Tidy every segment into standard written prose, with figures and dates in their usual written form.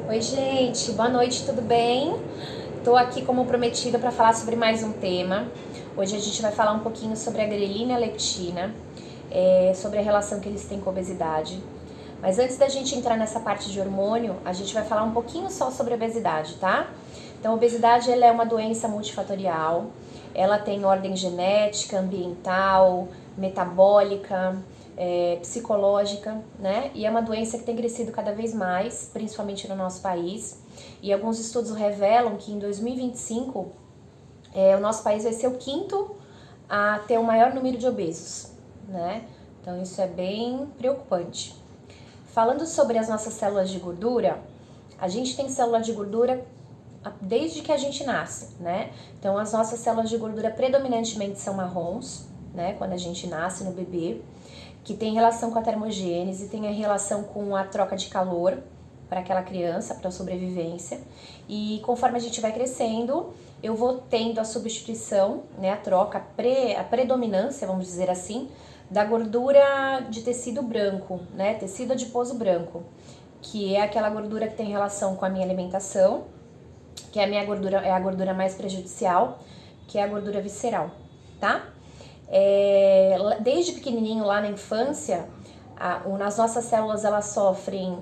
Oi, gente, boa noite, tudo bem? Tô aqui como prometida para falar sobre mais um tema. Hoje a gente vai falar um pouquinho sobre a grelina e a leptina, sobre a relação que eles têm com a obesidade. Mas antes da gente entrar nessa parte de hormônio, a gente vai falar um pouquinho só sobre a obesidade, tá? Então, a obesidade ela é uma doença multifatorial, ela tem ordem genética, ambiental, metabólica, psicológica, né? E é uma doença que tem crescido cada vez mais, principalmente no nosso país. E alguns estudos revelam que em 2025 o nosso país vai ser o quinto a ter o maior número de obesos, né? Então isso é bem preocupante. Falando sobre as nossas células de gordura, a gente tem célula de gordura desde que a gente nasce, né? Então as nossas células de gordura predominantemente são marrons, né? Quando a gente nasce no bebê, que tem relação com a termogênese, tem a relação com a troca de calor para aquela criança, para a sobrevivência. E conforme a gente vai crescendo, eu vou tendo a substituição, né, a troca, a predominância, vamos dizer assim, da gordura de tecido branco, né, tecido adiposo branco, que é aquela gordura que tem relação com a minha alimentação, que é a minha gordura, é a gordura mais prejudicial, que é a gordura visceral, tá? Desde pequenininho, lá na infância, as nossas células elas sofrem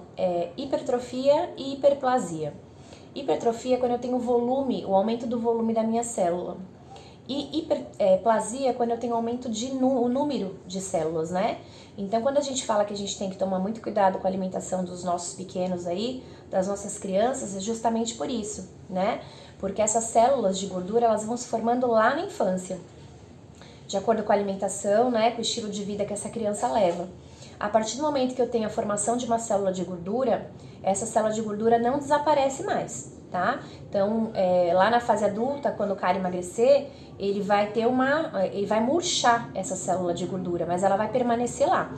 hipertrofia e hiperplasia. Hipertrofia é quando eu tenho volume, o aumento do volume da minha célula. E hiperplasia é quando eu tenho aumento o número de células, né? Então, quando a gente fala que a gente tem que tomar muito cuidado com a alimentação dos nossos pequenos aí, das nossas crianças, é justamente por isso, né? Porque essas células de gordura, elas vão se formando lá na infância, de acordo com a alimentação, né, com o estilo de vida que essa criança leva. A partir do momento que eu tenho a formação de uma célula de gordura, essa célula de gordura não desaparece mais, tá? Então, lá na fase adulta, quando o cara emagrecer, ele vai murchar essa célula de gordura, mas ela vai permanecer lá.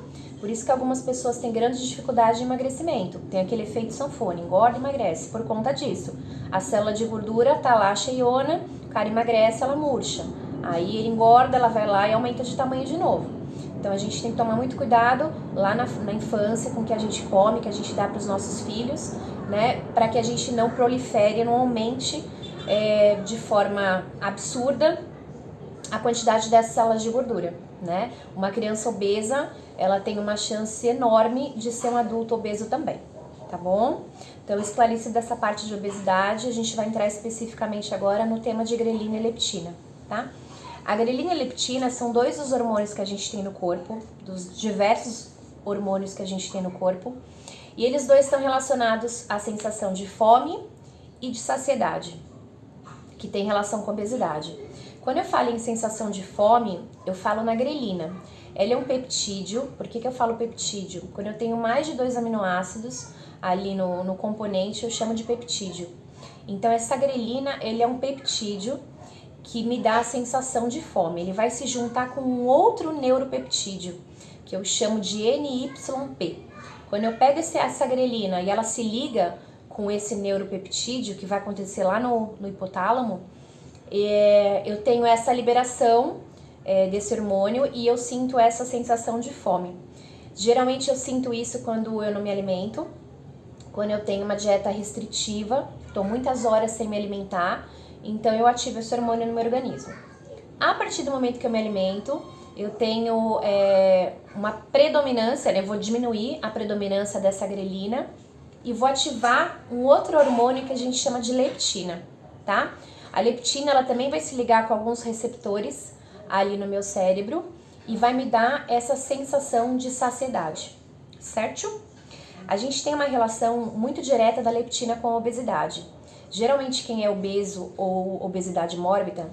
Por isso que algumas pessoas têm grande dificuldade de emagrecimento, tem aquele efeito sanfona, engorda e emagrece, por conta disso. A célula de gordura tá lá cheiona, o cara emagrece, ela murcha. Aí ele engorda, ela vai lá e aumenta de tamanho de novo. Então a gente tem que tomar muito cuidado lá na infância com o que a gente come, que a gente dá para os nossos filhos, né? Para que a gente não prolifere, não aumente de forma absurda a quantidade dessas células de gordura, né? Uma criança obesa, ela tem uma chance enorme de ser um adulto obeso também, tá bom? Então, esclarecido dessa parte de obesidade, a gente vai entrar especificamente agora no tema de grelina e leptina, tá? A grelina e a leptina são dois dos hormônios que a gente tem no corpo, dos diversos hormônios que a gente tem no corpo, e eles dois estão relacionados à sensação de fome e de saciedade, que tem relação com a obesidade. Quando eu falo em sensação de fome, eu falo na grelina. Ela é um peptídeo. Por que eu falo peptídeo? Quando eu tenho mais de 2 aminoácidos ali no componente, eu chamo de peptídeo. Então, essa grelina, ele é um peptídeo que me dá a sensação de fome. Ele vai se juntar com um outro neuropeptídeo, que eu chamo de NYP. Quando eu pego essa grelina e ela se liga com esse neuropeptídeo, que vai acontecer lá no hipotálamo, eu tenho essa liberação desse hormônio e eu sinto essa sensação de fome. Geralmente eu sinto isso quando eu não me alimento, quando eu tenho uma dieta restritiva, estou muitas horas sem me alimentar, então eu ativo esse hormônio no meu organismo. A partir do momento que eu me alimento, eu tenho uma predominância, eu vou diminuir a predominância dessa grelina e vou ativar um outro hormônio que a gente chama de leptina, tá? A leptina, ela também vai se ligar com alguns receptores ali no meu cérebro e vai me dar essa sensação de saciedade, certo? A gente tem uma relação muito direta da leptina com a obesidade. Geralmente quem é obeso ou obesidade mórbida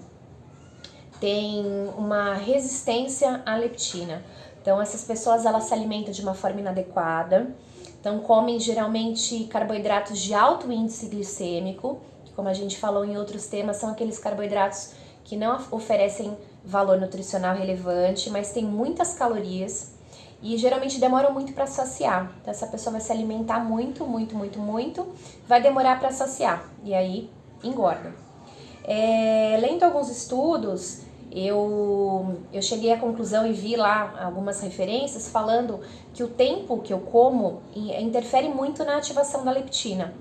tem uma resistência à leptina. Então essas pessoas elas se alimentam de uma forma inadequada, então comem geralmente carboidratos de alto índice glicêmico, que como a gente falou em outros temas, são aqueles carboidratos que não oferecem valor nutricional relevante, mas tem muitas calorias e geralmente demoram muito para saciar. Então essa pessoa vai se alimentar muito, vai demorar para saciar e aí engorda. Lendo alguns estudos, eu cheguei à conclusão e vi lá algumas referências falando que o tempo que eu como interfere muito na ativação da leptina.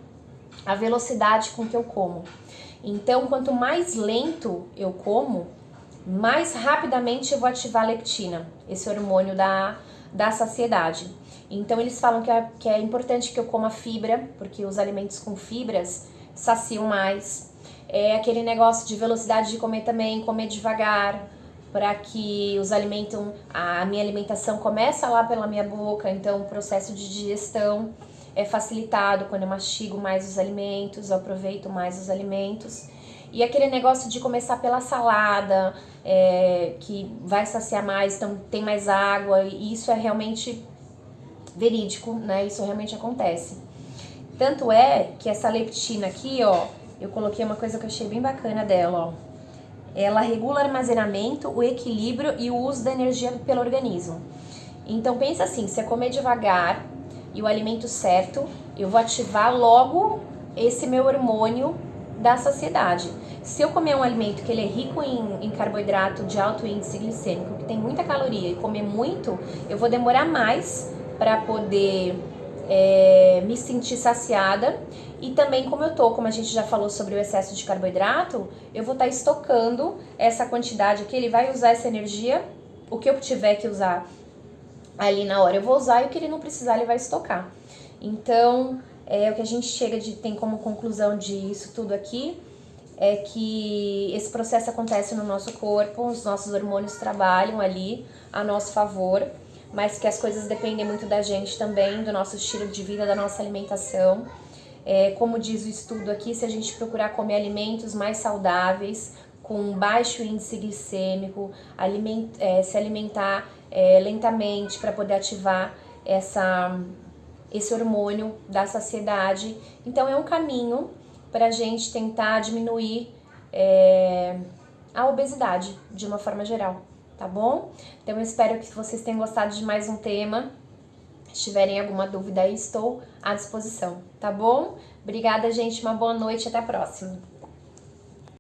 a velocidade com que eu como. Então, quanto mais lento eu como, mais rapidamente eu vou ativar a leptina, esse hormônio da saciedade. Então, eles falam que é importante que eu coma fibra, porque os alimentos com fibras saciam mais. É aquele negócio de velocidade de comer também, comer devagar, para que a minha alimentação começa lá pela minha boca, então o processo de digestão é facilitado quando eu mastigo mais os alimentos, eu aproveito mais os alimentos. E aquele negócio de começar pela salada, que vai saciar mais, então tem mais água, e isso é realmente verídico, né? Isso realmente acontece. Tanto é que essa leptina aqui, ó, eu coloquei uma coisa que eu achei bem bacana dela, ó. Ela regula o armazenamento, o equilíbrio e o uso da energia pelo organismo. Então pensa assim, se eu comer devagar e o alimento certo, eu vou ativar logo esse meu hormônio da saciedade. Se eu comer um alimento que ele é rico em carboidrato de alto índice glicêmico, que tem muita caloria, e comer muito, eu vou demorar mais para poder me sentir saciada. E também como a gente já falou sobre o excesso de carboidrato, eu vou estar estocando essa quantidade aqui, ele vai usar essa energia, o que eu tiver que usar ali na hora eu vou usar, e o que ele não precisar ele vai estocar. Então, o que a gente tem como conclusão disso tudo aqui é que esse processo acontece no nosso corpo, os nossos hormônios trabalham ali a nosso favor, mas que as coisas dependem muito da gente também, do nosso estilo de vida, da nossa alimentação. Como diz o estudo aqui, se a gente procurar comer alimentos mais saudáveis, com baixo índice glicêmico, se alimentar lentamente para poder ativar esse hormônio da saciedade. Então é um caminho para a gente tentar diminuir a obesidade de uma forma geral, tá bom? Então eu espero que vocês tenham gostado de mais um tema. Se tiverem alguma dúvida aí, estou à disposição, tá bom? Obrigada, gente, uma boa noite e até a próxima.